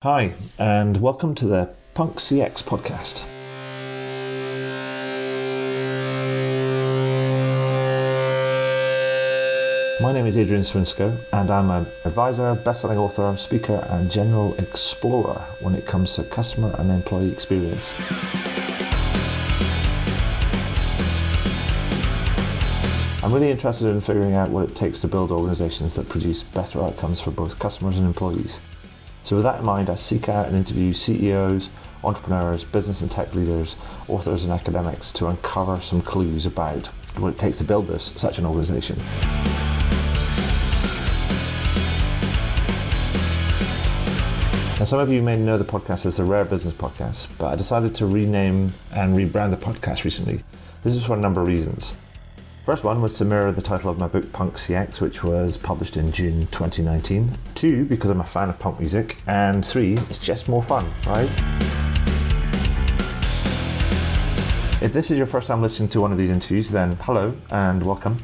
Hi, and welcome to the Punk CX podcast. My name is Adrian Swinscoe, and I'm an advisor, best-selling author, speaker, and general explorer when it comes to customer and employee experience. I'm really interested in figuring out what it takes to build organizations that produce better outcomes for both customers and employees. So with that in mind, I seek out and interview CEOs, entrepreneurs, business and tech leaders, authors and academics to uncover some clues about what it takes to build such an organization. Now, some of you may know the podcast as the Rare Business Podcast, but I decided to rename and rebrand the podcast recently. This is for a number of reasons. First one was to mirror the title of my book Punk CX, which was published in June 2019. 2, because I'm a fan of punk music. And 3, it's just more fun, right? If this is your first time listening to one of these interviews, then hello and welcome.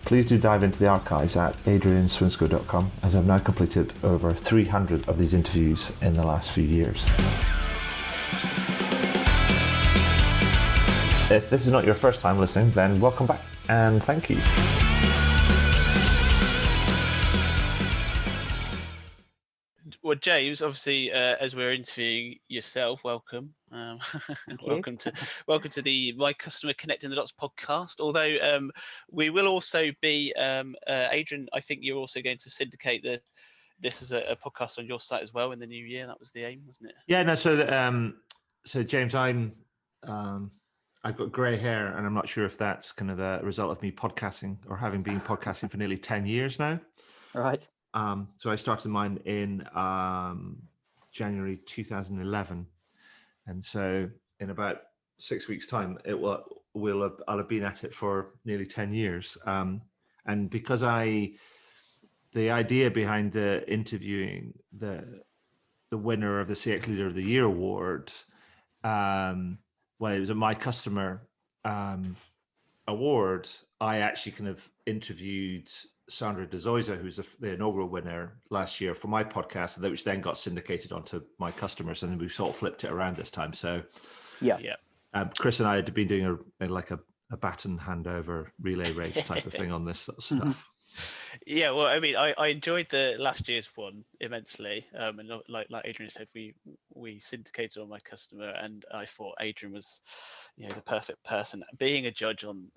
Please do dive into the archives at adrianswinscoe.com, as I've now completed over 300 of these interviews in the last few years. If this is not your first time listening, then welcome back and thank you. Well, James, obviously, as we're interviewing yourself, welcome. welcome to the My Customer Connecting the Dots podcast. Although we will also be, Adrian, I think you're also going to syndicate this as a podcast on your site as well in the new year. That was the aim, wasn't it? Yeah, no. So James, I've got grey hair, and I'm not sure if that's kind of a result of me podcasting or having been podcasting for nearly 10 years now. Right. So I started mine in January 2011, and so in about 6 weeks' time, I'll have been at it for nearly 10 years. And because the idea behind the interviewing the winner of the CX Leader of the Year award. Well, it was a My Customer award. I actually kind of interviewed Sandra De Zoiza, who's the inaugural winner last year, for my podcast, which then got syndicated onto My Customers, and then we sort of flipped it around this time. So, Chris and I had been doing a baton handover relay race type of thing on this sort of stuff. Yeah, well, I mean, I enjoyed the last year's one immensely, and like Adrian said, we syndicated on My Customer, and I thought Adrian was, the perfect person, being a judge on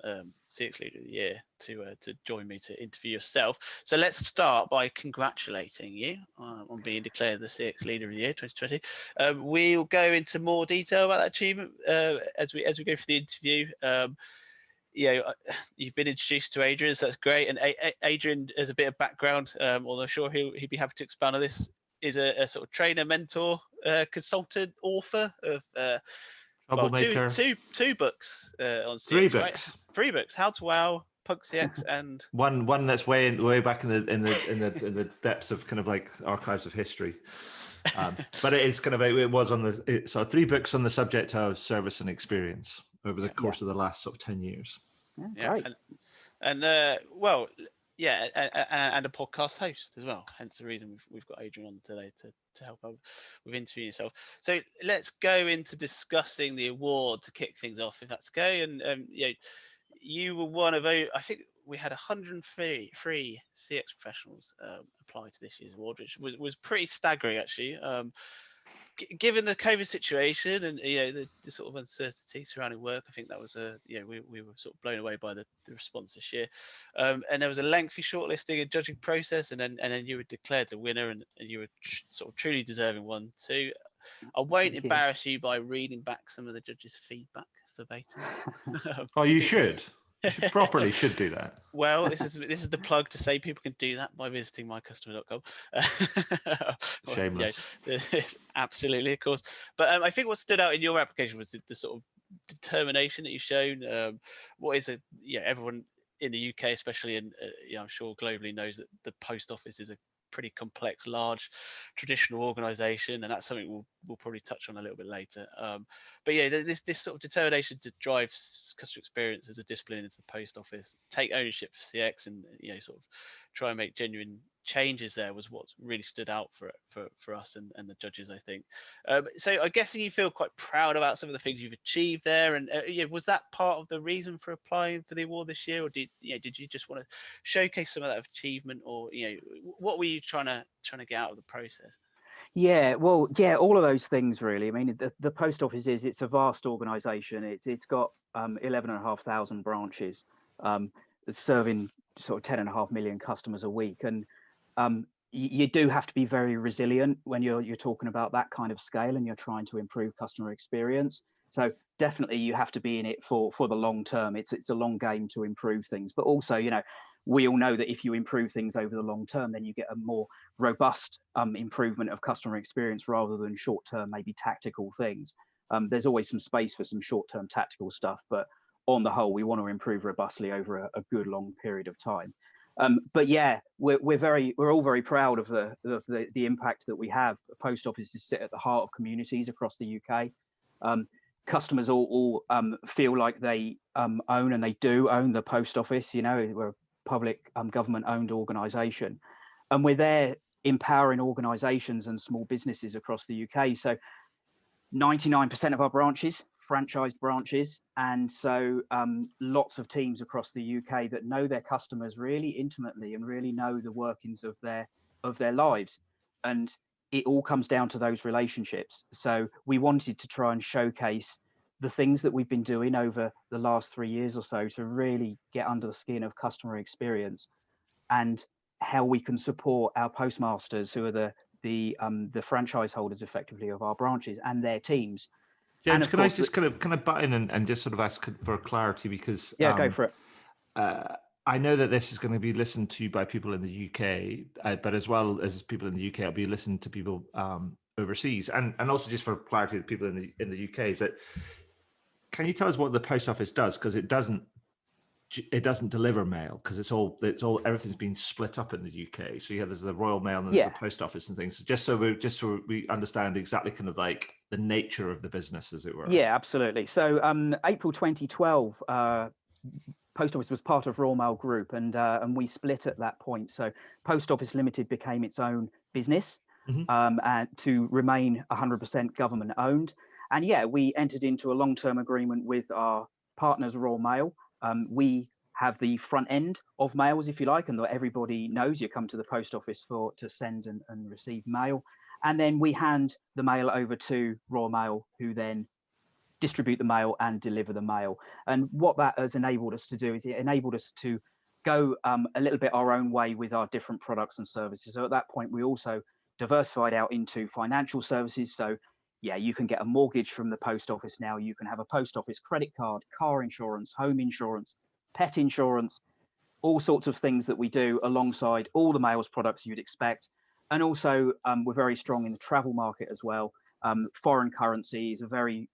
CX Leader of the Year, to join me to interview yourself. So let's start by congratulating you on being declared the CX Leader of the Year 2020. We'll go into more detail about that achievement as we go through the interview. You've been introduced to Adrian, so that's great. And Adrian, as a bit of background, although I'm sure he'd be happy to expand on this, is a sort of trainer, mentor, consultant, author of two books on CX, 3 books. Right? 3 books: How to Wow, Punk CX, and one that's way back in the depths of kind of like archives of history. But it is kind of it was on so 3 books on the subject of service and experience over the course of the last sort of 10 years. Great. And a podcast host as well. Hence the reason we've got Adrian on today to help out with interviewing yourself. So let's go into discussing the award to kick things off, if that's okay. And you were one of, I think we had 103 CX professionals apply to this year's award, which was pretty staggering actually. Given the COVID situation and the sort of uncertainty surrounding work, I think that was we were sort of blown away by the response this year. And there was a lengthy shortlisting and judging process, and then you were declared the winner, and you were sort of truly deserving one too. I won't embarrass you by reading back some of the judges' feedback verbatim. Oh, you should. You should do that. Well, this is the plug to say people can do that by visiting mycustomer.com. Shameless. Absolutely, of course. But I think what stood out in your application was the sort of determination that you've shown. What is everyone in the UK, especially, and I'm sure globally, knows that the post office is a pretty complex, large, traditional organisation, and that's something we'll probably touch on a little bit later. But this sort of determination to drive customer experience as a discipline into the post office, take ownership for CX, and sort of try and make genuine changes there was what really stood out for us and the judges, I think. So I'm guessing you feel quite proud about some of the things you've achieved there, and was that part of the reason for applying for the award this year, or did you just want to showcase some of that achievement, or what were you trying to get out of the process? Yeah, well, yeah, all of those things really. I mean, the post office it's a vast organisation. It's got 11,500 branches, serving sort of 10.5 million customers a week, and you do have to be very resilient when you're talking about that kind of scale and you're trying to improve customer experience. So definitely you have to be in it for the long term. It's a long game to improve things, but also, we all know that if you improve things over the long term, then you get a more robust improvement of customer experience rather than short term, maybe tactical things. There's always some space for some short term tactical stuff, but on the whole, we want to improve robustly over a good long period of time. But yeah, we're all very proud of the impact that we have. Post offices sit at the heart of communities across the UK. Customers all feel like they own, and they do own, the post office. We're a public government owned organisation, and we're there empowering organisations and small businesses across the UK. So 99% of our branches, franchised branches, and so lots of teams across the UK that know their customers really intimately and really know the workings of their lives, and it all comes down to those relationships. So we wanted to try and showcase the things that we've been doing over the last 3 years or so to really get under the skin of customer experience, and how we can support our postmasters, who are the franchise holders effectively of our branches, and their teams. James, can I just kind of butt in and just sort of ask for clarity, because go for it. I know that this is going to be listened to by people in the UK, but as well as people in the UK, it'll be listened to people overseas, and also just for clarity, the people in the UK, is that, can you tell us what the post office does? Because it doesn't deliver mail, because it's all everything's been split up in the UK. So there's the Royal Mail and there's the post office and things. So just so we understand exactly kind of like the nature of the business, as it were. Yeah, absolutely. So April 2012, Post Office was part of Royal Mail Group, and we split at that point. So Post Office Limited became its own business, and to remain 100% government owned. And we entered into a long-term agreement with our partners, Royal Mail. We have the front end of mails, if you like, and everybody knows you come to the post office to send and receive mail. And then we hand the mail over to Royal Mail, who then distribute the mail and deliver the mail. And what that has enabled us to do is it enabled us to go a little bit our own way with our different products and services. So at that point, we also diversified out into financial services. So you can get a mortgage from the post office now. You can have a post office credit card, car insurance, home insurance, pet insurance, all sorts of things that we do alongside all the mails products you'd expect. And also, we're very strong in the travel market as well. Foreign currency is a very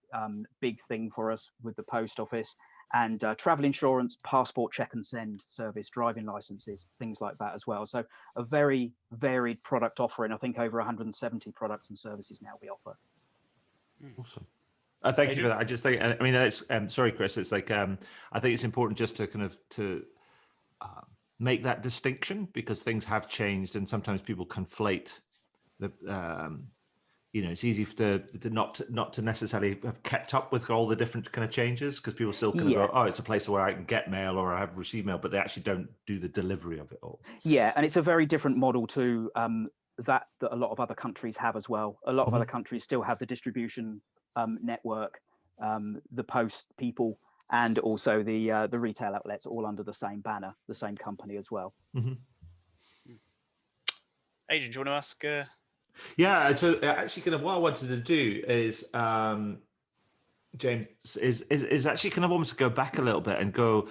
big thing for us with the post office, and travel insurance, passport check and send service, driving licenses, things like that as well. So a very varied product offering. I think over 170 products and services now we offer. Awesome. Thank you for that. I just think, I mean, it's sorry, Chris. It's like I think it's important just to kind of make that distinction, because things have changed, and sometimes people conflate the. It's easy to not to necessarily have kept up with all the different kind of changes, because people still kind of go, oh, it's a place where I can get mail or I have received mail, but they actually don't do the delivery of it all. Yeah, and it's a very different model to that a lot of other countries have as well. A lot of other countries still have the distribution network, the post people, and also the retail outlets, all under the same banner, the same company as well. Adrian, do you want to ask? Yeah, so actually, kind of what I wanted to do is, James, is actually kind of almost go back a little bit and go,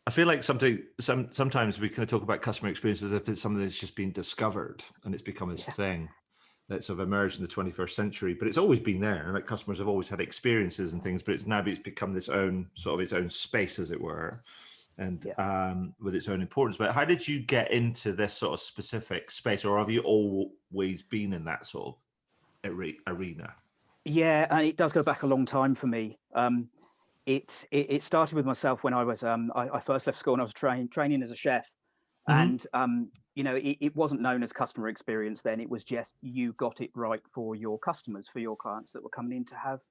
I feel like sometimes we kind of talk about customer experience as if it's something that's just been discovered and it's become this thing that sort of emerged in the 21st century, but it's always been there. And like customers have always had experiences and things, but it's become this own sort of its own space, as it were, and with its own importance. But how did you get into this sort of specific space, or have you always been in that sort of arena? Yeah, and it does go back a long time for me. it started with myself when I was I first left school and I was training as a chef, Mhm. and it wasn't known as customer experience then. It was just you got it right for your customers, for your clients that were coming in to have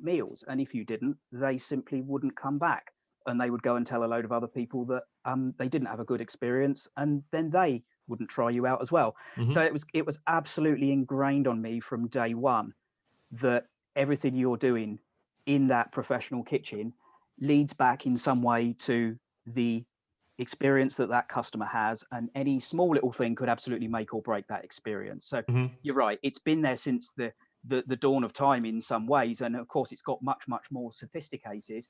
meals, and if you didn't, they simply wouldn't come back, and they would go and tell a load of other people that they didn't have a good experience, and then they wouldn't try you out as well. So Mhm. it was absolutely ingrained on me from day one that everything you're doing in that professional kitchen leads back in some way to the experience that that customer has, and any small little thing could absolutely make or break that experience. So Mhm. you're right, it's been there since the dawn of time in some ways, and of course it's got much more sophisticated.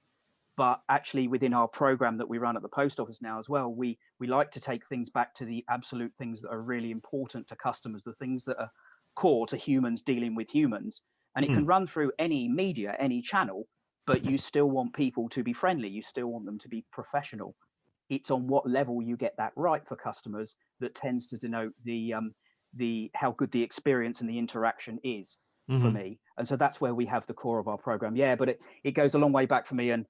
But actually within our program that we run at the post office now as well, we like to take things back to the absolute things that are really important to customers, the things that are core to humans dealing with humans. And it can Mm. run through any media, any channel, but you still want people to be friendly, you still want them to be professional. It's on what level you get that right for customers that tends to denote the how good the experience and the interaction is for Mhm. me. And so that's where we have the core of our program. Yeah, but it goes a long way back for me. And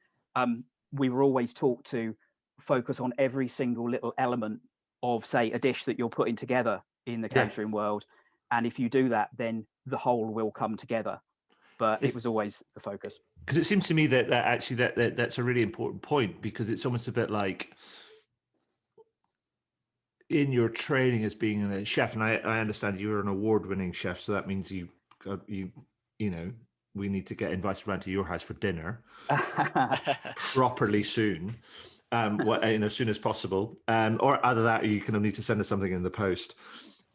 we were always taught to focus on every single little element of, say, a dish that you're putting together in the Yeah. catering world. And if you do that, then the whole will come together. But it was always the focus. Because it seems to me that actually that's a really important point, because it's almost a bit like in your training as being a chef, and I understand you're an award-winning chef, so that means you know, we need to get invited around to your house for dinner properly soon. As soon as possible, or either that, or you kind of need to send us something in the post,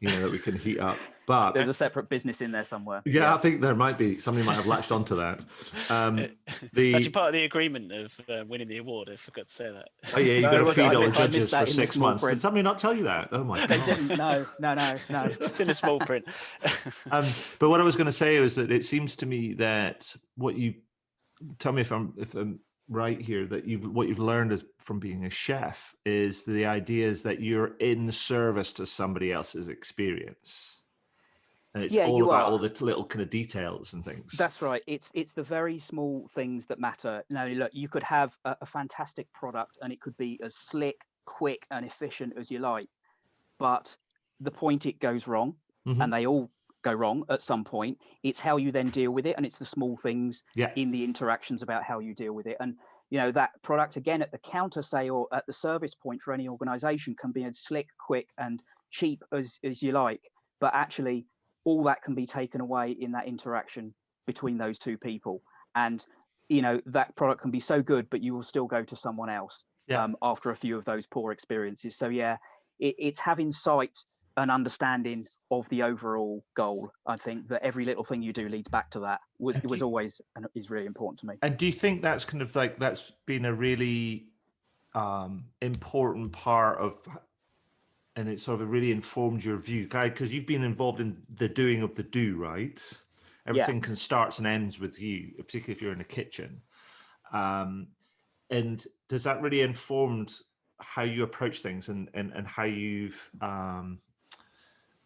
that we can heat up. But There's a separate business in there somewhere. yeah, I think there might be. Somebody might have latched onto that. It's actually part of the agreement of winning the award. I forgot to say that. Oh yeah, you've got to was it? feed all the I missed judges that for in the 6 small months. Did print. somebody not tell you that? Oh my They god! didn't. No. It's in the small print. But what I was going to say was that it seems to me that what you tell me if I'm right here, that what you've learned is from being a chef is the idea is that you're in service to somebody else's experience, and it's Yeah, all you about are. all the little kind of details and things. That's right. It's the very small things that matter. Now, look, you could have a fantastic product and it could be as slick, quick, and efficient as you like, but the point it goes wrong, Hmm. and they all go wrong at some point, it's how you then deal with it, and it's the small things Yeah. in the interactions about how you deal with it. And that product, again, at the counter, say, or at the service point for any organization, can be as slick, quick, and cheap as you like, but actually all that can be taken away in that interaction between those two people. And that product can be so good, but you will still go to someone else Yeah. after a few of those poor experiences. So yeah, it's having sight and understanding of the overall goal. I think that every little thing you do leads back to that. Was always and is really important to me. And do you think that's kind of like that's been a really important part of, and it sort of really informed your view, guy, because you've been involved in the doing of the do, right? Everything can starts and ends with you, particularly if you're in a kitchen. And does that really informed how you approach things and how you've,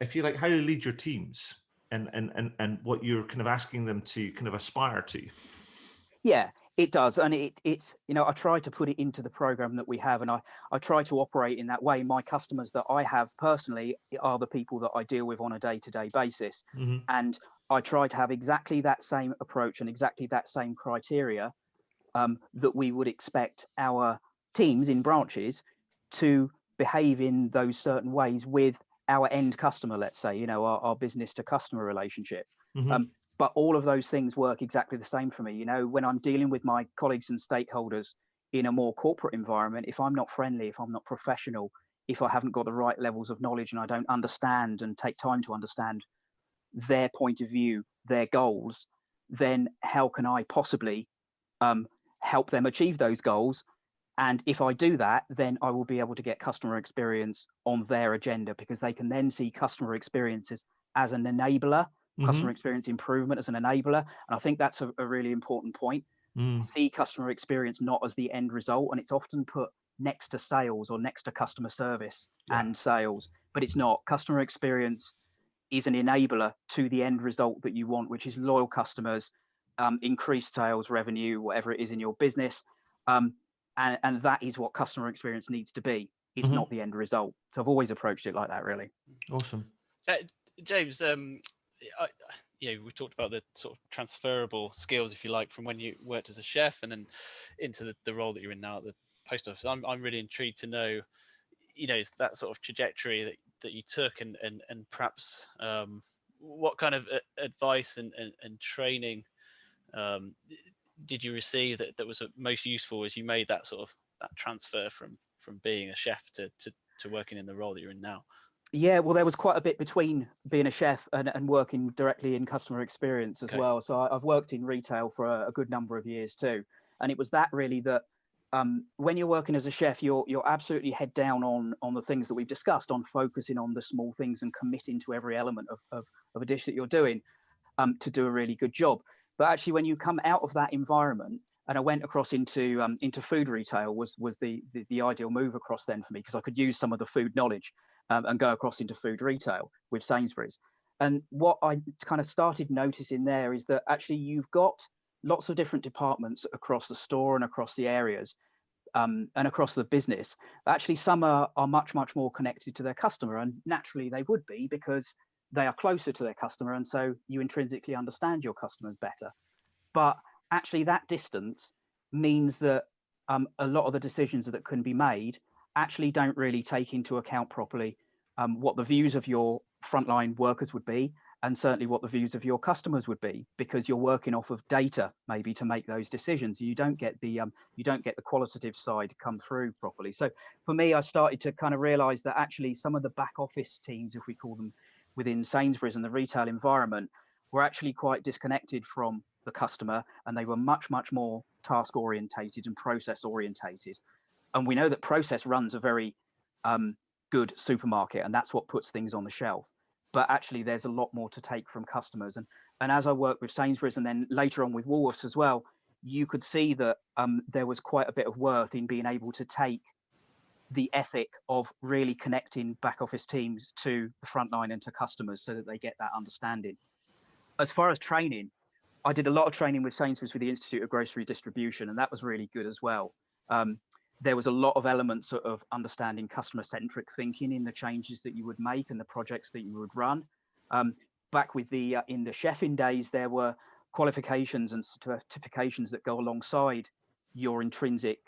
if you like, how you lead your teams and what you're kind of asking them to kind of aspire to? Yeah, it does. And it's, I try to put it into the program that we have, and I try to operate in that way. My customers that I have personally are the people that I deal with on a day-to-day basis. Mm-hmm. And I try to have exactly that same approach and exactly that same criteria that we would expect our teams in branches to behave in those certain ways with our end customer, let's say, our business to customer relationship. Mm-hmm. But all of those things work exactly the same for me. When I'm dealing with my colleagues and stakeholders in a more corporate environment, if I'm not friendly, if I'm not professional, if I haven't got the right levels of knowledge and I don't understand and take time to understand their point of view, their goals, then how can I possibly help them achieve those goals? And if I do that, then I will be able to get customer experience on their agenda, because they can then see customer experiences as an enabler, customer experience improvement as an enabler. And I think that's a really important point. See customer experience not as the end result. And it's often put next to sales or next to customer service and sales, but it's not. Customer experience is an enabler to the end result that you want, which is loyal customers, increased sales, revenue, whatever it is in your business. And that is what customer experience needs to be. It's not the end result. So I've always approached it like that, really. Awesome. James, we talked about the sort of transferable skills, if you like, from when you worked as a chef and then into the role that you're in now at the post office. I'm really intrigued to know, is that sort of trajectory that you took, and perhaps what kind of advice and training did you receive that was most useful as you made that sort of that transfer from being a chef to working in the role that you're in now? Yeah, well, there was quite a bit between being a chef and working directly in customer experience as well. So I've worked in retail for a good number of years too. And it was that really that when you're working as a chef, you're absolutely head down on the things that we've discussed, on focusing on the small things and committing to every element of a dish that you're doing to do a really good job. But actually, when you come out of that environment, and I went across into food retail was the ideal move across then for me, because I could use some of the food knowledge and go across into food retail with Sainsbury's. And what I kind of started noticing there is that actually you've got lots of different departments across the store and across the areas and across the business. Actually, some are much more connected to their customer, and naturally they would be, because they are closer to their customer, and so you intrinsically understand your customers better. But actually that distance means that a lot of the decisions that can be made actually don't really take into account properly what the views of your frontline workers would be, and certainly what the views of your customers would be, because you're working off of data maybe to make those decisions. You don't get the qualitative side come through properly. So for me, I started to kind of realize that actually some of the back office teams, if we call them, within Sainsbury's and the retail environment, were actually quite disconnected from the customer, and they were much more task orientated and process orientated. And we know that process runs a very good supermarket, and that's what puts things on the shelf. But actually there's a lot more to take from customers. And as I worked with Sainsbury's and then later on with Woolworths as well, you could see that there was quite a bit of worth in being able to take the ethic of really connecting back office teams to the front line and to customers so that they get that understanding. As far as training, I did a lot of training with Sainsbury's with the Institute of Grocery Distribution, and that was really good as well. There was a lot of elements of understanding customer-centric thinking in the changes that you would make and the projects that you would run. Back with in the chefing days, there were qualifications and certifications that go alongside your intrinsic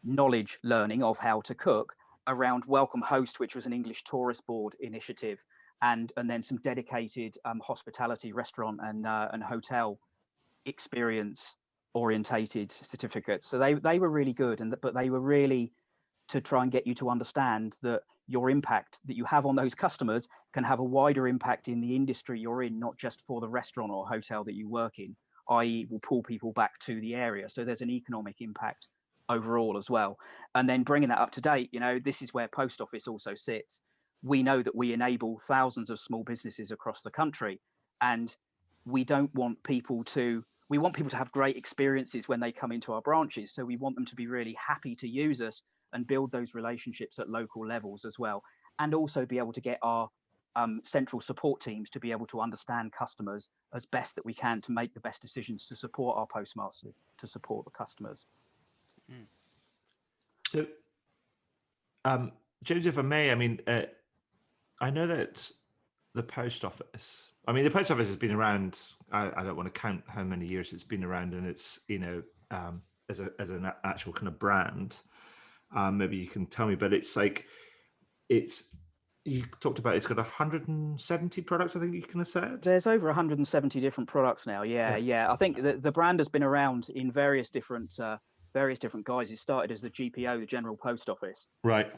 knowledge learning of how to cook around Welcome Host, which was an English Tourist Board initiative, and then some dedicated hospitality, restaurant and hotel experience orientated certificates. So they were really good, but they were really to try and get you to understand that your impact that you have on those customers can have a wider impact in the industry you're in, not just for the restaurant or hotel that you work in, i.e. will pull people back to the area. So there's an economic impact overall as well. And then bringing that up to date, this is where Post Office also sits. We know that we enable thousands of small businesses across the country, and we want people to have great experiences when they come into our branches. So we want them to be really happy to use us and build those relationships at local levels as well. And also be able to get our central support teams to be able to understand customers as best that we can to make the best decisions to support our postmasters, to support the customers. So, James, if I may, I know that the post office has been around. I don't want to count how many years it's been around, and it's as an actual kind of brand. Maybe you can tell me, but you talked about it's got 170 products. I think you kind of said there's over 170 different products now. Yeah. I think the brand has been around in various different guises. It started as the GPO, the General Post Office, right?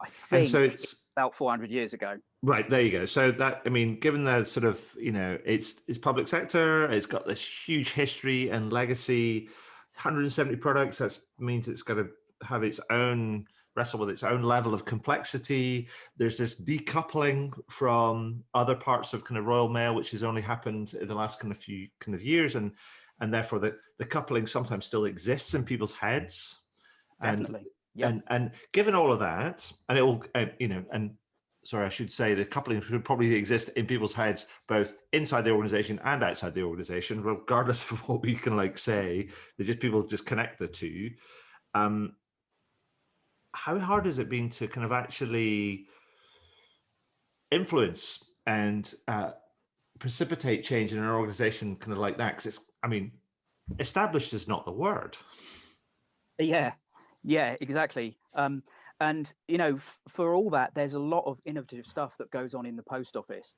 I think so it's about 400 years ago. Right, there you go. So that, given the sort of, it's public sector, it's got this huge history and legacy, 170 products, that means it's got to have wrestle with its own level of complexity. There's this decoupling from other parts of kind of Royal Mail, which has only happened in the last kind of few kind of years. And therefore the coupling sometimes still exists in people's heads. Definitely. Yep. And given all of that, and it will, and sorry, I should say the coupling should probably exist in people's heads, both inside the organization and outside the organization, regardless of what we can like say. They just people just connect the two. How hard has it been to kind of actually influence and precipitate change in an organization kind of like that? Because it's, I mean, established is not the word. Yeah, exactly. And for all that, there's a lot of innovative stuff that goes on in the post office.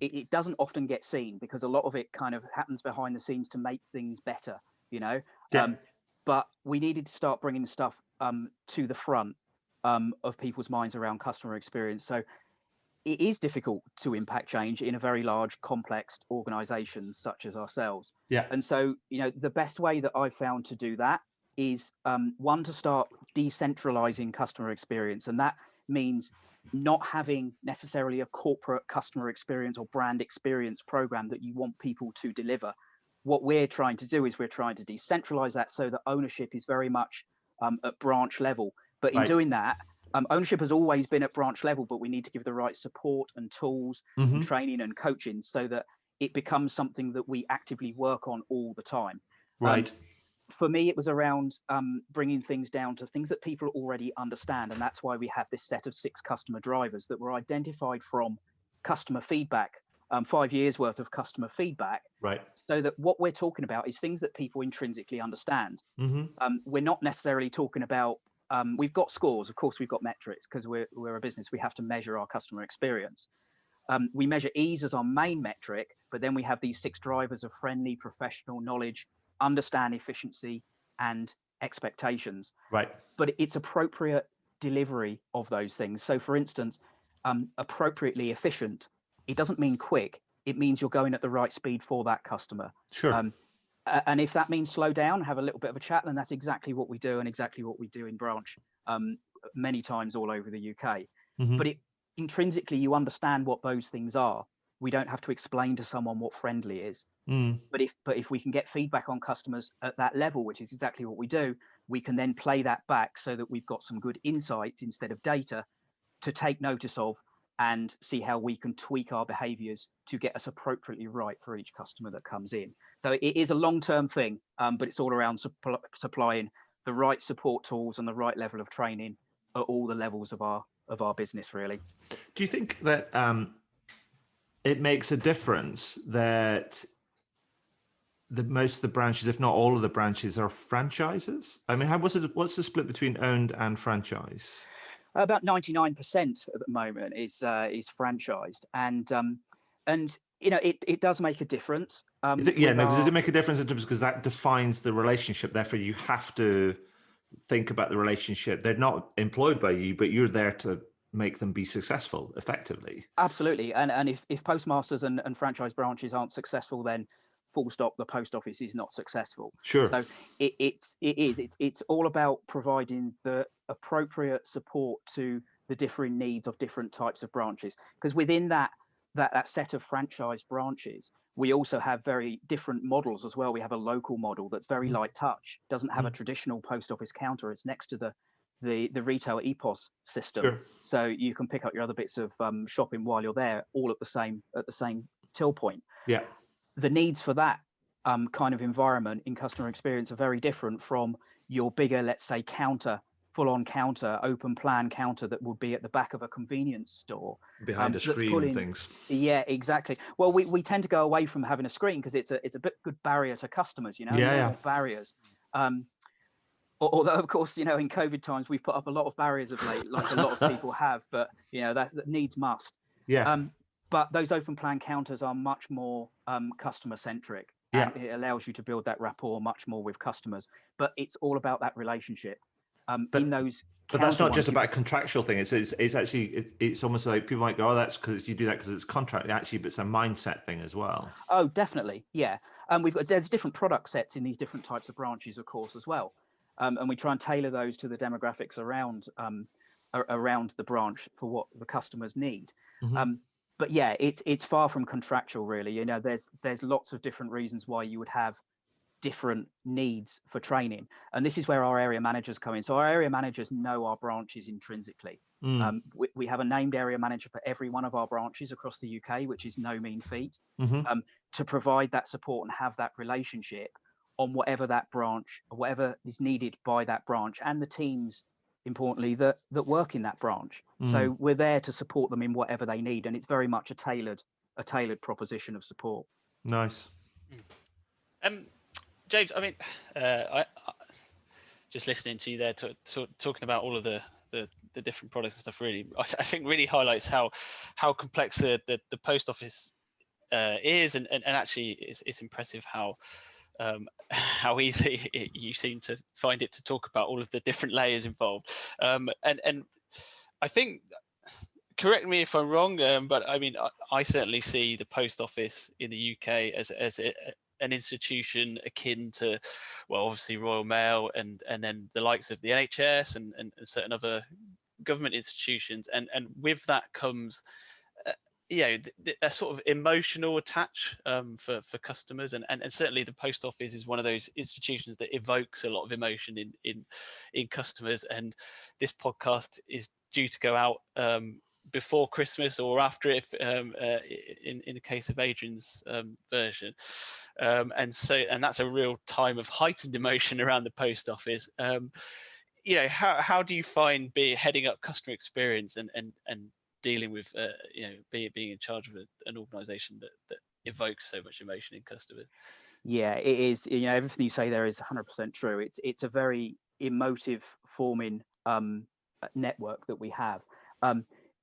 It doesn't often get seen because a lot of it kind of happens behind the scenes to make things better, Yeah. But we needed to start bringing stuff to the front of people's minds around customer experience. So it is difficult to impact change in a very large, complex organization such as ourselves. Yeah. And so, the best way that I've found to do that is one, to start decentralizing customer experience. And that means not having necessarily a corporate customer experience or brand experience program that you want people to deliver. What we're trying to do is we're trying to decentralize that so that ownership is very much at branch level. But in doing that, ownership has always been at branch level, but we need to give the right support and tools and training and coaching so that it becomes something that we actively work on all the time. Right. For me, it was around bringing things down to things that people already understand. And that's why we have this set of 6 customer drivers that were identified from customer feedback, 5 years worth of customer feedback. Right. So that what we're talking about is things that people intrinsically understand. We're not necessarily talking about, we've got scores, of course, we've got metrics because we're a business, we have to measure our customer experience. We measure ease as our main metric, but then we have these 6 drivers of friendly, professional, knowledge, understand, efficiency, and expectations. Right. But it's appropriate delivery of those things. So for instance, appropriately efficient, it doesn't mean quick. It means you're going at the right speed for that customer. Sure. And if that means slow down, have a little bit of a chat, then that's exactly what we do and exactly what we do in branch many times all over the UK. But intrinsically, you understand what those things are. We don't have to explain to someone what friendly is. But if we can get feedback on customers at that level, which is exactly what we do, we can then play that back so that we've got some good insights instead of data to take notice of and see how we can tweak our behaviors to get us appropriately right for each customer that comes in. So it is a long-term thing, but it's all around supplying the right support tools and the right level of training at all the levels of our business, really. Do you think that it makes a difference that most of the branches, if not all of the branches, are franchises? I mean, what's the split between owned and franchise? About 99% at the moment is franchised, and it does make a difference. Does it make a difference in terms because that defines the relationship? Therefore, you have to think about the relationship. They're not employed by you, but you're there to make them be successful effectively. Absolutely, and if postmasters and franchise branches aren't successful, then full stop, the post office is not successful. Sure. So it's all about providing the appropriate support to the differing needs of different types of branches, because within that set of franchise branches, we also have very different models as well. We have a local model that's very light touch, doesn't have a traditional post office counter. It's next to the retail EPOS system. Sure. So you can pick up your other bits of shopping while you're there, all at the same till point. Yeah. The needs for that kind of environment in customer experience are very different from your bigger, let's say, full-on counter, open plan counter that would be at the back of a convenience store. Behind a screen and things. Yeah, exactly. Well, we tend to go away from having a screen because it's a bit good barrier to customers, barriers. Although, of course, in COVID times, we've put up a lot of barriers of late, like a lot of people have, but, that needs must. Yeah. But those open plan counters are much more customer centric. Yeah. And it allows you to build that rapport much more with customers. But it's all about that relationship. But that's not just about a contractual thing. It's actually it's almost like people might go, oh, that's because you do that because it's contract. Actually, but it's a mindset thing as well. Oh, definitely, yeah. And there's different product sets in these different types of branches, of course, as well. And we try and tailor those to the demographics around the branch for what the customers need. But yeah, it's far from contractual, really. There's lots of different reasons why you would have different needs for training, and this is where our area managers come in. So our area managers know our branches intrinsically. We have a named area manager for every one of our branches across the UK, which is no mean feat, to provide that support and have that relationship on whatever that branch, or whatever is needed by that branch and the teams, importantly, that work in that branch. So we're there to support them in whatever they need, and it's very much a tailored proposition of support. Nice. James, I mean, I just listening to you there talking about all of the different products and stuff, really, I think really highlights how complex the post office is, and actually it's impressive how easy you seem to find it to talk about all of the different layers involved. And I think, correct me if I'm wrong, but I mean, I certainly see the post office in the UK as an institution akin to, well, obviously Royal Mail and then the likes of the NHS and certain other government institutions, and with that comes a sort of emotional attach for customers, and certainly the post office is one of those institutions that evokes a lot of emotion in customers. And this podcast is due to go out before Christmas or after, if in the case of Adrian's version, and that's a real time of heightened emotion around the post office. How do you find heading up customer experience and dealing with being in charge of an organization that evokes so much emotion in customers? Yeah, it is. Everything you say there is 100% true. It's a very emotive forming network that we have.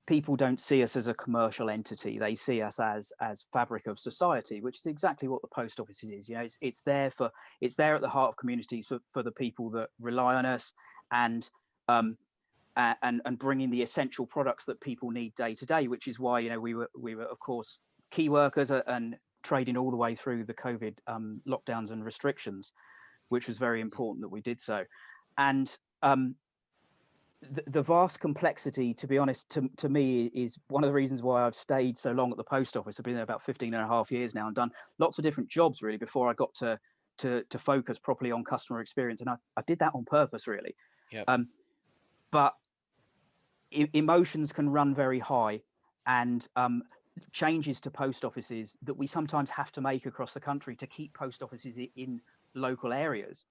People don't see us as a commercial entity. They see us as fabric of society, which is exactly what the post office is. It's there at the heart of communities for the people that rely on us, and bringing the essential products that people need day to day, which is why we were of course key workers and trading all the way through the COVID lockdowns and restrictions, which was very important that we did so. And the vast complexity, to be honest, to me, is one of the reasons why I've stayed so long at the post office. I've been there about 15 and a half years now and done lots of different jobs really before I got to focus properly on customer experience. And I did that on purpose, really. Yep. But emotions can run very high, and changes to post offices that we sometimes have to make across the country to keep post offices in local areas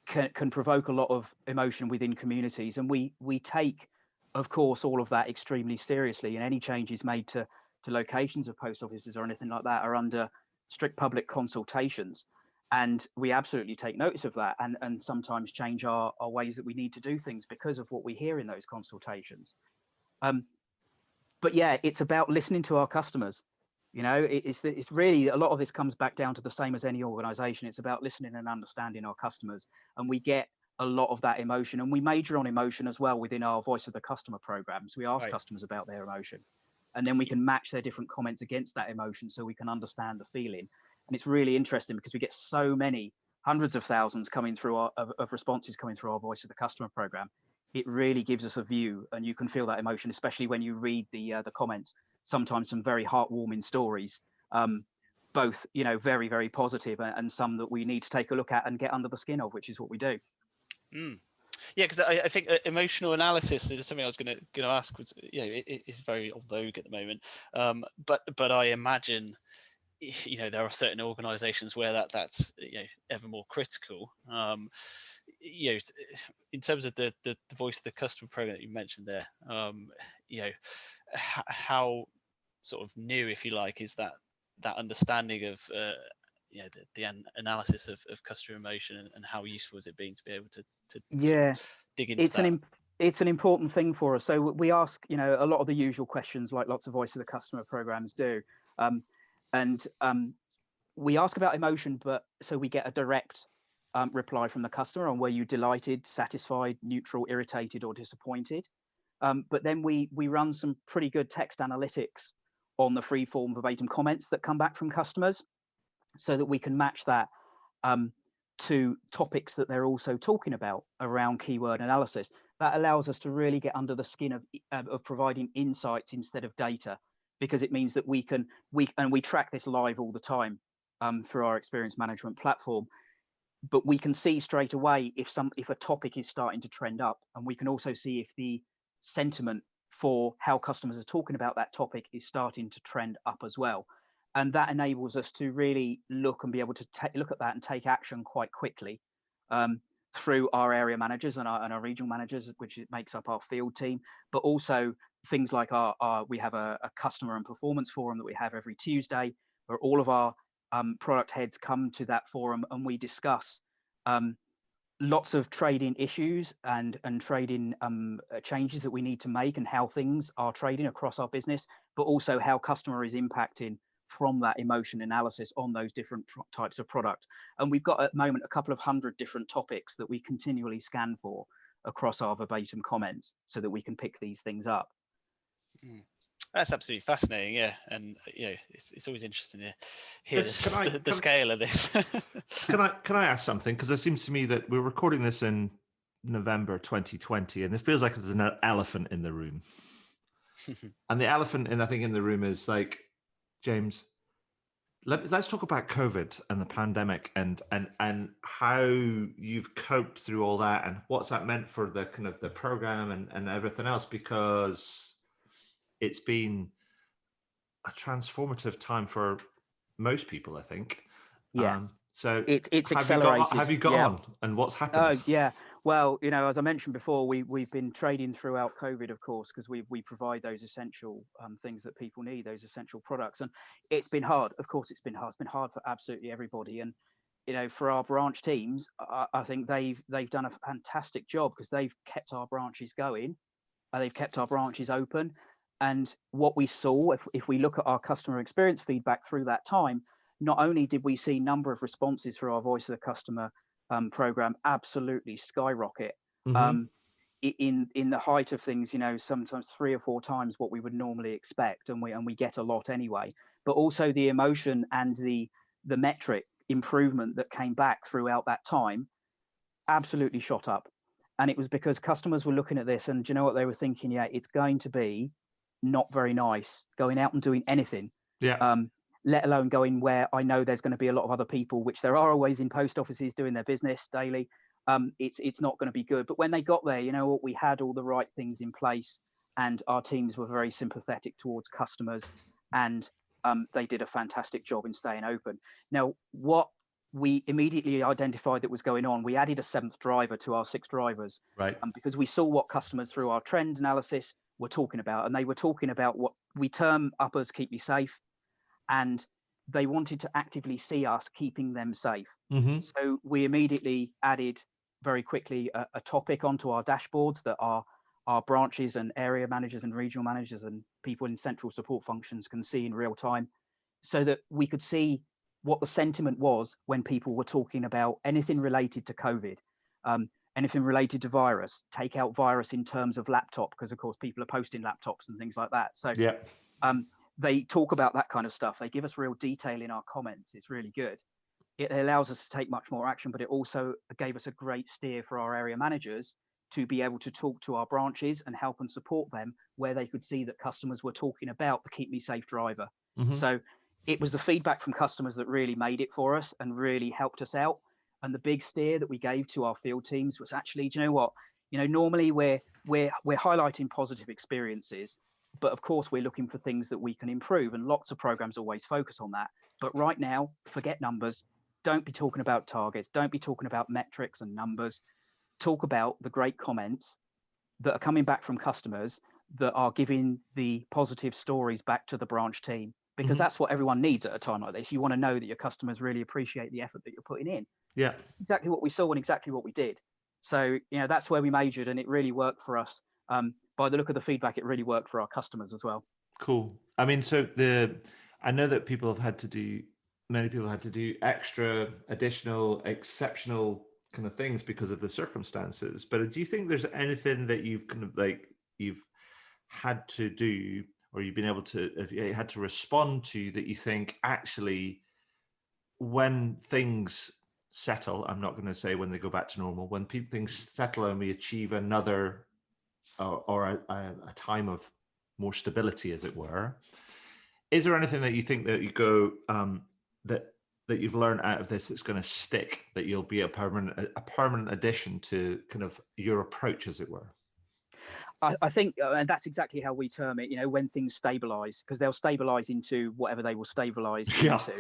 can provoke a lot of emotion within communities. And we take, of course, all of that extremely seriously, and any changes made to locations of post offices or anything like that are under strict public consultations. And we absolutely take notice of that, and sometimes change our ways that we need to do things because of what we hear in those consultations. But yeah, it's about listening to our customers. It's really, a lot of this comes back down to the same as any organization. It's about listening and understanding our customers, and we get a lot of that emotion, and we major on emotion as well within our Voice of the Customer programs. We ask customers about their emotion, and then we can match their different comments against that emotion so we can understand the feeling. And it's really interesting because we get so many, hundreds of thousands coming through of responses coming through our Voice of the Customer program. It really gives us a view, and you can feel that emotion, especially when you read the comments. Sometimes some very heartwarming stories, both very, very positive, and some that we need to take a look at and get under the skin of, which is what we do. Yeah, because I think emotional analysis is something I was going to ask. Was it is very on vogue at the moment, but I imagine there are certain organisations where that's ever more critical. In terms of the Voice of the Customer program that you mentioned there, how sort of new, if you like, is that understanding of the analysis of customer emotion, and how useful is it being to be able to sort of dig into that? It's an important thing for us. So we ask a lot of the usual questions, like lots of Voice of the Customer programs do, and we ask about emotion, but so we get a direct reply from the customer on were you delighted, satisfied, neutral, irritated, or disappointed. But then we run some pretty good text analytics on the free form verbatim comments that come back from customers, so that we can match that to topics that they're also talking about around keyword analysis. That allows us to really get under the skin of providing insights instead of data, because it means that we track this live all the time through our experience management platform. But we can see straight away if a topic is starting to trend up, and we can also see if the sentiment for how customers are talking about that topic is starting to trend up as well. And that enables us to really look and be able to look at that and take action quite quickly through our area managers and our regional managers, which makes up our field team, but also things like we have a customer and performance forum that we have every Tuesday, where all of our product heads come to that forum and we discuss lots of trading issues and trading changes that we need to make and how things are trading across our business, but also how customer is impacting from that emotion analysis on those different types of product. And we've got at the moment a couple of hundred different topics that we continually scan for across our verbatim comments so that we can pick these things up. That's absolutely fascinating, yeah. And it's always interesting to hear the scale of this. Can I ask something? Because it seems to me that we're recording this in November 2020, and it feels like there's an elephant in the room. And the elephant, I think, in the room is like, James, let's talk about COVID and the pandemic and how you've coped through all that and what's that meant for the kind of the program and everything else, because it's been a transformative time for most people, I think. Yeah. So it's accelerated. Have you got on, and what's happened? Yeah. Well, as I mentioned before, we've been trading throughout COVID, of course, because we provide those essential things that people need, those essential products. And it's been hard. Of course, it's been hard. It's been hard for absolutely everybody. And for our branch teams, I think they've done a fantastic job because they've kept our branches going, they've kept our branches open. And what we saw, if we look at our customer experience feedback through that time, not only did we see number of responses through our Voice of the Customer program absolutely skyrocket in the height of things, sometimes 3 or 4 times what we would normally expect, and we get a lot anyway. But also the emotion and the metric improvement that came back throughout that time absolutely shot up. And it was because customers were looking at this, and do you know what they were thinking? Yeah, it's going to be not very nice going out and doing anything. Yeah. Let alone going where I know there's going to be a lot of other people, which there are always in post offices doing their business daily. It's not going to be good. But when they got there, we had all the right things in place, and our teams were very sympathetic towards customers, and they did a fantastic job in staying open. Now, what we immediately identified that was going on, we added a 7th driver to our 6 drivers, right? Because we saw what customers through our trend analysis were talking about, and they were talking about what we term uppers keep me safe. And they wanted to actively see us keeping them safe. So we immediately added very quickly a topic onto our dashboards that our branches and area managers and regional managers and people in central support functions can see in real time, so that we could see what the sentiment was when people were talking about anything related to COVID, anything related to virus. Take out virus in terms of laptop, because of course people are posting laptops and things like that. So yeah. They talk about that kind of stuff. They give us real detail in our comments. It's really good. It allows us to take much more action, but it also gave us a great steer for our area managers to be able to talk to our branches and help and support them where they could see that customers were talking about the Keep Me Safe driver. So it was the feedback from customers that really made it for us and really helped us out. And the big steer that we gave to our field teams was actually, do you know what? Normally we're highlighting positive experiences, but of course we're looking for things that we can improve, and lots of programs always focus on that. But right now, forget numbers. Don't be talking about targets. Don't be talking about metrics and numbers. Talk about the great comments that are coming back from customers that are giving the positive stories back to the branch team, because that's what everyone needs at a time like this. You want to know that your customers really appreciate the effort that you're putting in. Yeah. Exactly what we saw and exactly what we did. So, that's where we majored, and it really worked for us. By the look of the feedback, it really worked for our customers as well. Cool. I mean, so I know that many people have had to do extra, additional, exceptional kind of things because of the circumstances. But do you think there's anything that you've you've had to do, or you've been able to, if you had to respond to, that you think actually, when things settle, I'm not going to say when they go back to normal, when things settle and we achieve another or a time of more stability, as it were, is there anything that you think that you go that you've learned out of this that's going to stick, that you'll be a permanent addition to kind of your approach, as it were? I think, and that's exactly how we term it, when things stabilize, because they'll stabilize into whatever they will stabilize into.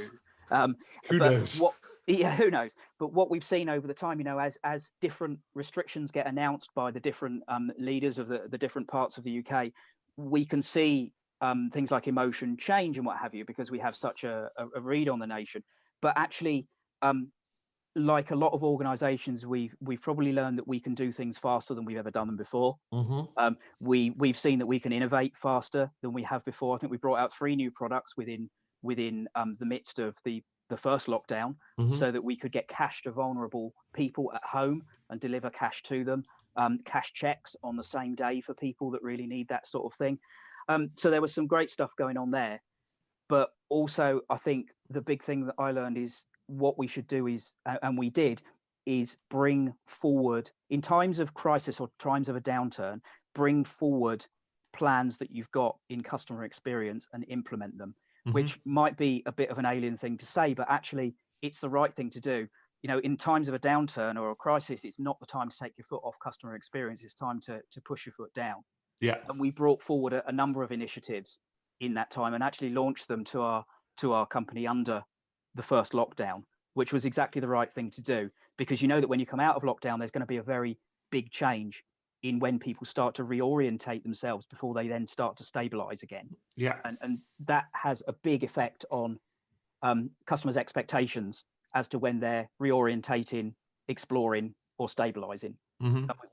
Who knows? Who knows? But what we've seen over the time, as different restrictions get announced by the different leaders of the different parts of the UK, we can see things like emotion change and what have you, because we have such a read on the nation. But actually, like a lot of organizations, we've probably learned that we can do things faster than we've ever done them before. We've seen that we can innovate faster than we have before. I think we brought out 3 new products within the midst of the first lockdown, so that we could get cash to vulnerable people at home and deliver cash to them, cash checks on the same day for people that really need that sort of thing. So there was some great stuff going on there. But also, I think the big thing that I learned is what we should do is, and we did, is bring forward, in times of crisis or times of a downturn, bring forward plans that you've got in customer experience and implement them, which might be a bit of an alien thing to say, but actually it's the right thing to do. In times of a downturn or a crisis, it's not the time to take your foot off customer experience. It's time to push your foot down. Yeah. And we brought forward a number of initiatives in that time and actually launched them to our company under the first lockdown, which was exactly the right thing to do, because that when you come out of lockdown, there's going to be a very big change in when people start to reorientate themselves before they then start to stabilize again. Yeah. And that has a big effect on customers' expectations as to when they're reorientating, exploring, or stabilizing.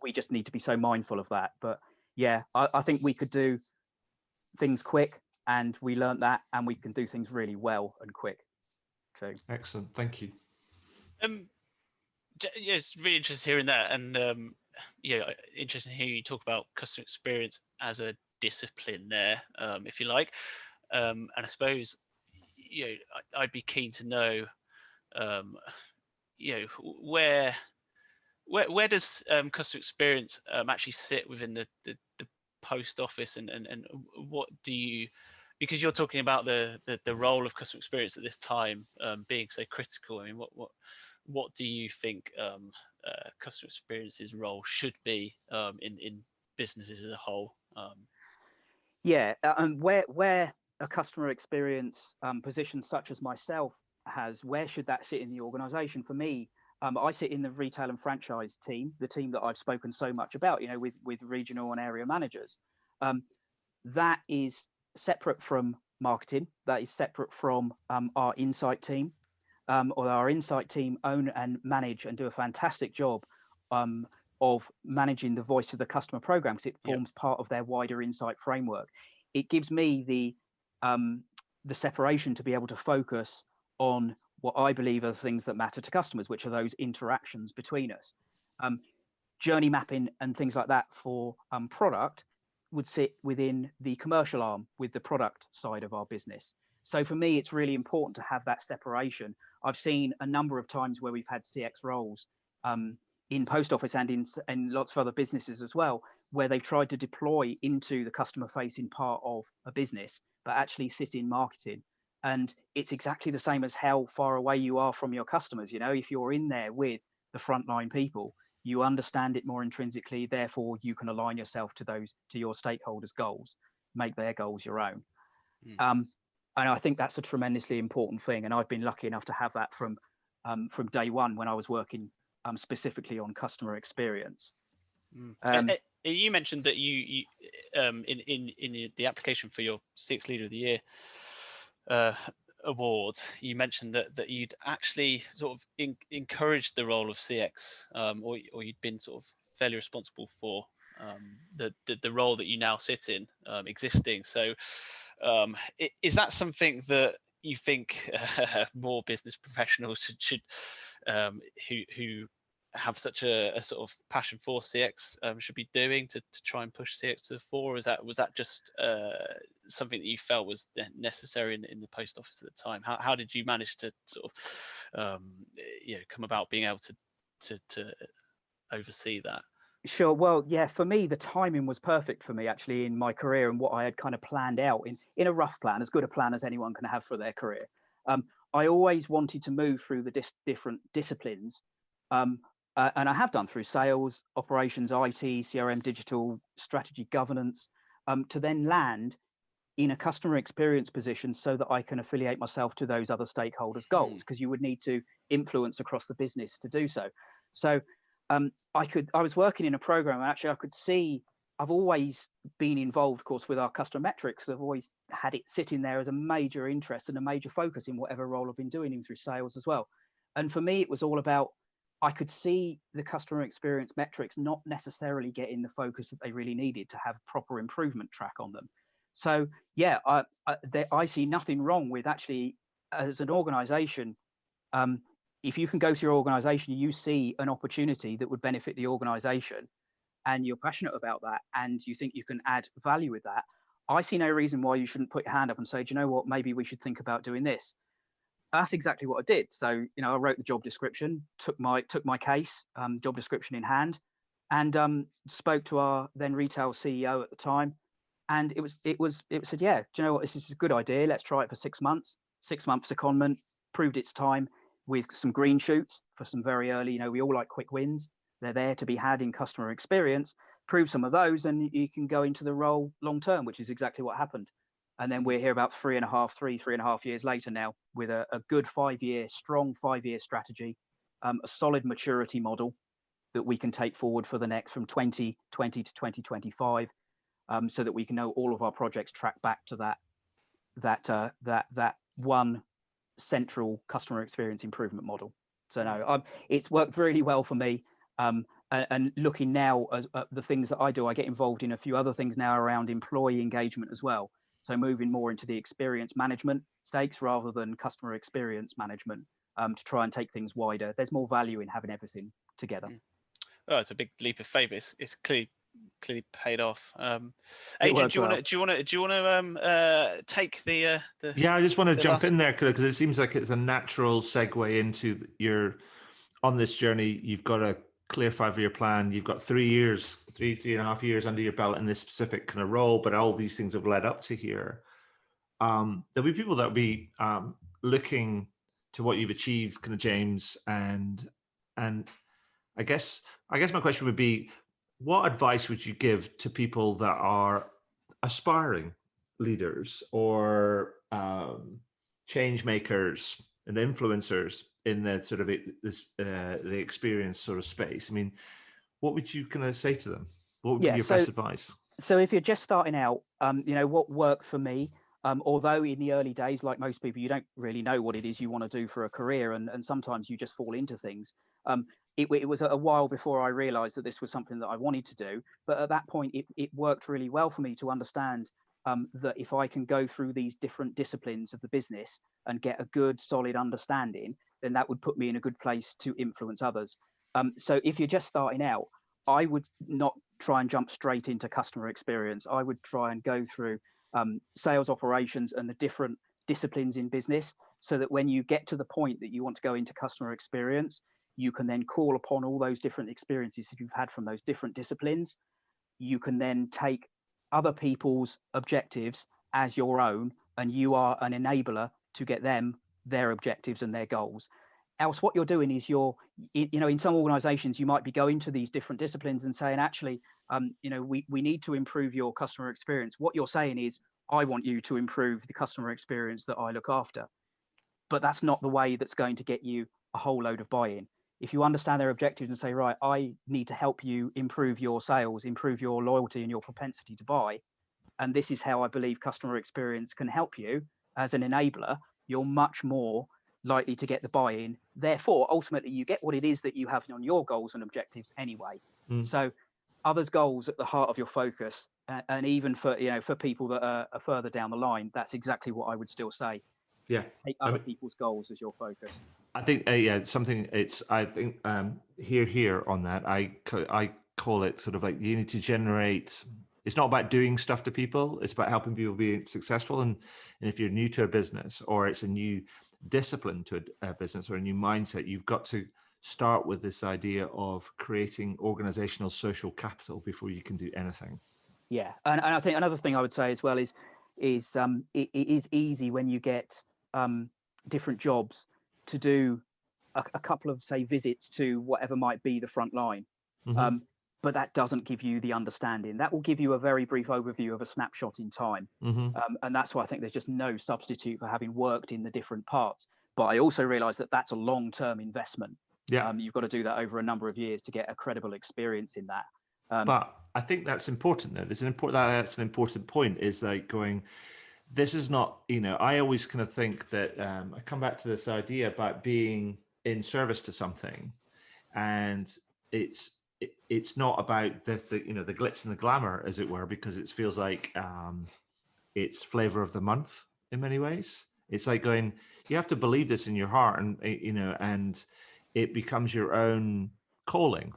We just need to be so mindful of that. But yeah, I think we could do things quick, and we learned that, and we can do things really well and quick too. Excellent, thank you. Yeah, it's really interesting hearing that, and interesting hearing you talk about customer experience as a discipline there, if you like. And I suppose I'd be keen to know, where does customer experience actually sit within the post office, and what do you, because you're talking about the role of customer experience at this time being so critical. I mean, what do you think customer experience's role should be in businesses as a whole? And where a customer experience position such as myself has, where should that sit in the organization? For me, I sit in the retail and franchise team, the team that I've spoken so much about, with regional and area managers. That is separate from marketing. That is separate from our insight team. Or our insight team own and manage and do a fantastic job of managing the voice of the customer program, because it forms part of their wider insight framework. It gives me the separation to be able to focus on what I believe are the things that matter to customers, which are those interactions between us. Journey mapping and things like that for product would sit within the commercial arm with the product side of our business. So for me, it's really important to have that separation. I've seen a number of times where we've had CX roles in post office and in lots of other businesses as well, where they've tried to deploy into the customer facing part of a business, but actually sit in marketing. And it's exactly the same as how far away you are from your customers. If you're in there with the frontline people, you understand it more intrinsically, therefore you can align yourself to your stakeholders' goals, make their goals your own. And I think that's a tremendously important thing. And I've been lucky enough to have that from day one when I was working specifically on customer experience. You mentioned that you in the application for your CX Leader of the Year award, you mentioned that you'd actually sort of encouraged the role of CX, or you'd been sort of fairly responsible for the role that you now sit in existing. So is that something that you think more business professionals should who have such a sort of passion for CX should be doing to try and push CX to the fore? Was that just something that you felt was necessary in the post office at the time? How did you manage to sort of come about being able to oversee that? Sure. Well, yeah, for me, the timing was perfect for me actually in my career and what I had kind of planned out in a rough plan, as good a plan as anyone can have for their career. I always wanted to move through the different disciplines and I have done through sales, operations, IT, CRM, digital, strategy, governance, to then land in a customer experience position so that I can affiliate myself to those other stakeholders' goals, because you would need to influence across the business to do so. So I was working in a program, and actually I could see, I've always been involved, of course, with our customer metrics. I've always had it sitting there as a major interest and a major focus in whatever role I've been doing, in through sales as well. And for me, it was all about, I could see the customer experience metrics not necessarily getting the focus that they really needed to have proper improvement track on them. So yeah, I see nothing wrong with, actually, as an organization, if you can go to your organization, you see an opportunity that would benefit the organization, and you're passionate about that, and you think you can add value with that, I see no reason why you shouldn't put your hand up and say, do you know what, maybe we should think about doing this. That's exactly what I did. So, I wrote the job description, took my case, job description in hand, and spoke to our then retail CEO at the time. And it said, yeah, do you know what, this is a good idea. Let's try it for 6 months. 6 months secondment proved its time, with some green shoots for some very early, we all like quick wins. They're there to be had in customer experience. Prove some of those, and you can go into the role long term, which is exactly what happened. And then we're here about 3.5 years later now, with a good strong 5-year strategy, a solid maturity model that we can take forward for the next, from 2020 to 2025, so that we can know all of our projects track back to that one central customer experience improvement model. So no, it's worked really well for me. And looking now at the things that I do, I get involved in a few other things now around employee engagement as well. So moving more into the experience management stakes rather than customer experience management, to try and take things wider. There's more value in having everything together. Oh, it's a big leap of faith. It's clearly paid off. Adrian, do you want to take the Yeah, I just want to jump last... in there, because it seems like it's a natural segue into your, on this journey. You've got a clear 5-year plan. You've got 3 and a half years under your belt in this specific kind of role, but all these things have led up to here. There'll be people that'll be looking to what you've achieved, kind of, James, and I guess my question would be, what advice would you give to people that are aspiring leaders or change makers and influencers in the sort of the experience sort of space? I mean, what would you kind of say to them? What would be your best advice? So if you're just starting out, what worked for me, although in the early days, like most people, you don't really know what it is you want to do for a career, and sometimes you just fall into things. It was a while before I realized that this was something that I wanted to do. But at that point, it worked really well for me to understand that if I can go through these different disciplines of the business and get a good, solid understanding, then that would put me in a good place to influence others. So if you're just starting out, I would not try and jump straight into customer experience. I would try and go through sales, operations, and the different disciplines in business, so that when you get to the point that you want to go into customer experience, you can then call upon all those different experiences that you've had from those different disciplines. You can then take other people's objectives as your own, and you are an enabler to get them their objectives and their goals. Else what you're doing is in some organizations, you might be going to these different disciplines and saying, actually, we need to improve your customer experience. What you're saying is, I want you to improve the customer experience that I look after. But that's not the way that's going to get you a whole load of buy-in. If you understand their objectives and say, right, I need to help you improve your sales, improve your loyalty and your propensity to buy, and this is how I believe customer experience can help you as an enabler, you're much more likely to get the buy-in. Therefore, ultimately, you get what it is that you have on your goals and objectives anyway. So others' goals at the heart of your focus, and even for people that are further down the line, that's exactly what I would still say. Yeah, take other people's goals as your focus. I think here on that, I call it sort of like, you need to generate. It's not about doing stuff to people. It's about helping people be successful. And if you're new to a business, or it's a new discipline to a business, or a new mindset, you've got to start with this idea of creating organizational social capital before you can do anything. Yeah, and I think another thing I would say as well is it is easy when you get different jobs to do a couple of, say, visits to whatever might be the front line. Mhm. But that doesn't give you the understanding. That will give you a very brief overview of a snapshot in time. Mhm. And that's why I think there's just no substitute for having worked in the different parts. But I also realize that that's a long-term investment. Yeah. You've got to do that over a number of years to get a credible experience in that. But I think that's important though. That's an important point, is like going, this is not, I always kind of think that I come back to this idea about being in service to something, and it's not about the glitz and the glamour, as it were, because it feels like it's flavor of the month in many ways. It's like going, you have to believe this in your heart, and and it becomes your own calling,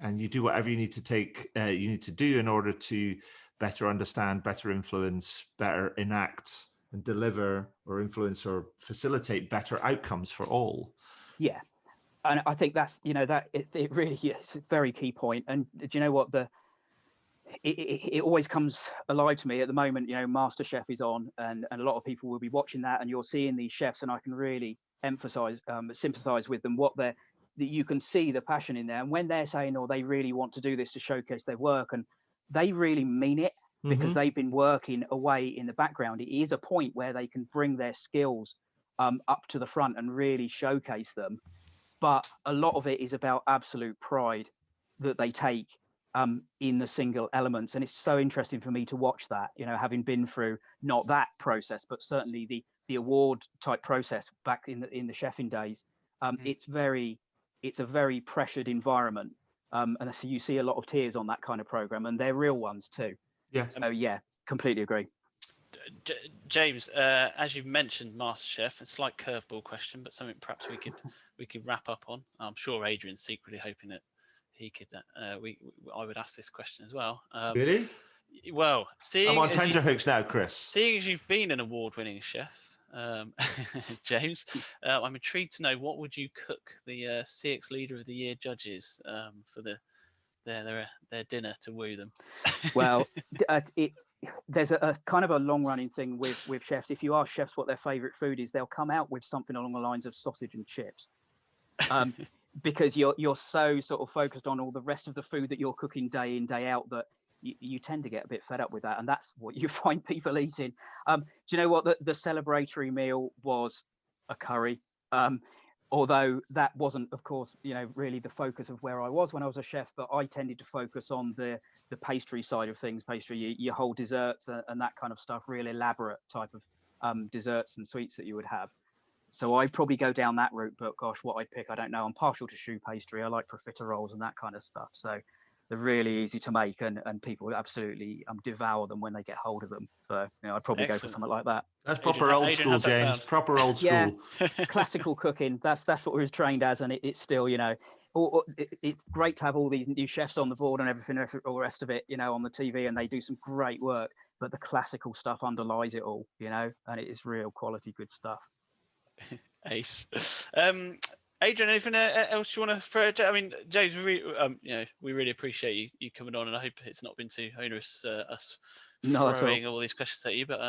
and you do whatever you need to do in order to better understand, better influence, better enact and deliver or influence or facilitate better outcomes for all. Yeah. And I think that's, that it really is a very key point. And do you know what, it always comes alive to me at the moment. MasterChef is on, and a lot of people will be watching that, and you're seeing these chefs, and I can really sympathize with them, that you can see the passion in there. And when they're saying, they really want to do this to showcase their work, and they really mean it, because they've been working away in the background. It is a point where they can bring their skills up to the front and really showcase them. But a lot of it is about absolute pride that they take in the single elements. And it's so interesting for me to watch that, having been through not that process, but certainly the award type process back in the chefing days. It's a very pressured environment. And so you see a lot of tears on that kind of program, and they're real ones too. Yeah. So yeah, completely agree. James, as you've mentioned MasterChef, it's like curveball question, but something perhaps we could wrap up on. I'm sure Adrian's secretly hoping that he could. I would ask this question as well. Really? Well, I'm on tenterhooks now, Chris. Seeing as you've been an award-winning chef, James, I'm intrigued to know, what would you cook the CX Leader of the Year judges for their dinner to woo them? Well, there's a kind of a long-running thing with chefs. If you ask chefs what their favorite food is, they'll come out with something along the lines of sausage and chips, because you're so sort of focused on all the rest of the food that you're cooking day in, day out, that you tend to get a bit fed up with that, and that's what you find people eating. Do you know what, the celebratory meal was a curry, although that wasn't, of course, really the focus of where I was when I was a chef, but I tended to focus on the pastry side of things. Pastry, your whole desserts and that kind of stuff, real elaborate type of desserts and sweets that you would have. So I probably go down that route, but gosh, what I'd pick, I don't know. I'm partial to choux pastry. I like profiteroles and that kind of stuff. So they're really easy to make, and people absolutely devour them when they get hold of them. So I'd probably go for something like that. That's proper old school, James. Proper old school. Yeah, classical cooking. That's what we was trained as, and it's still, it's great to have all these new chefs on the board and everything, all the rest of it, on the TV, and they do some great work. But the classical stuff underlies it all, and it is real quality, good stuff. Ace. Adrian, anything else you want to throw? I mean, James, we really appreciate you coming on, and I hope it's not been too onerous us throwing all these questions at you. But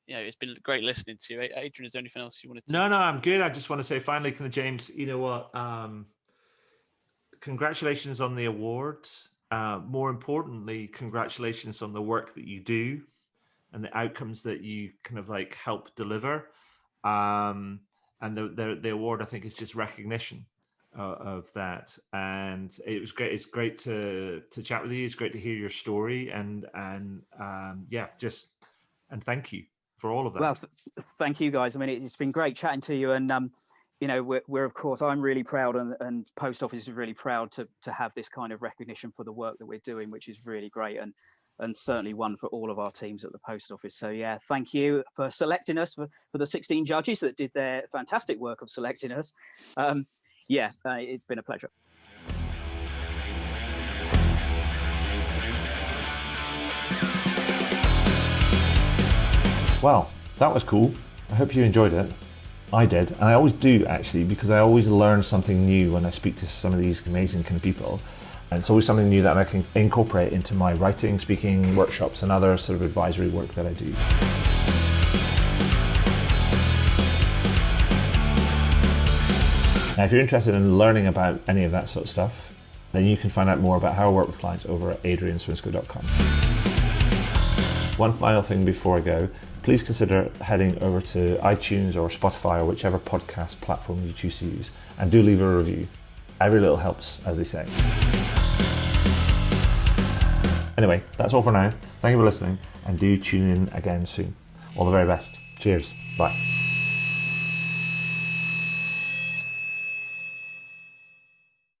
it's been great listening to you. Adrian, is there anything else you wanted to? No, I'm good. I just want to say finally, kind of, James, you know what? Congratulations on the awards. More importantly, congratulations on the work that you do and the outcomes that you kind of like help deliver. And the award, I think, is just recognition of that. And it was great. It's great to chat with you. It's great to hear your story. And thank you for all of that. Well, thank you guys. I mean, it's been great chatting to you. And, we're of course, I'm really proud, and Post Office is really proud to have this kind of recognition for the work that we're doing, which is really great. And certainly one for all of our teams at the Post Office. So yeah, thank you for selecting us, for the 16 judges that did their fantastic work of selecting us. It's been a pleasure. Well, that was cool. I hope you enjoyed it. I did, and I always do, actually, because I always learn something new when I speak to some of these amazing kind of people. And it's always something new that I can incorporate into my writing, speaking, workshops, and other sort of advisory work that I do. Now, if you're interested in learning about any of that sort of stuff, then you can find out more about how I work with clients over at adrianswinscoe.com. One final thing before I go, please consider heading over to iTunes or Spotify or whichever podcast platform you choose to use, and do leave a review. Every little helps, as they say. Anyway, that's all for now. Thank you for listening, and do tune in again soon. All the very best. Cheers. Bye.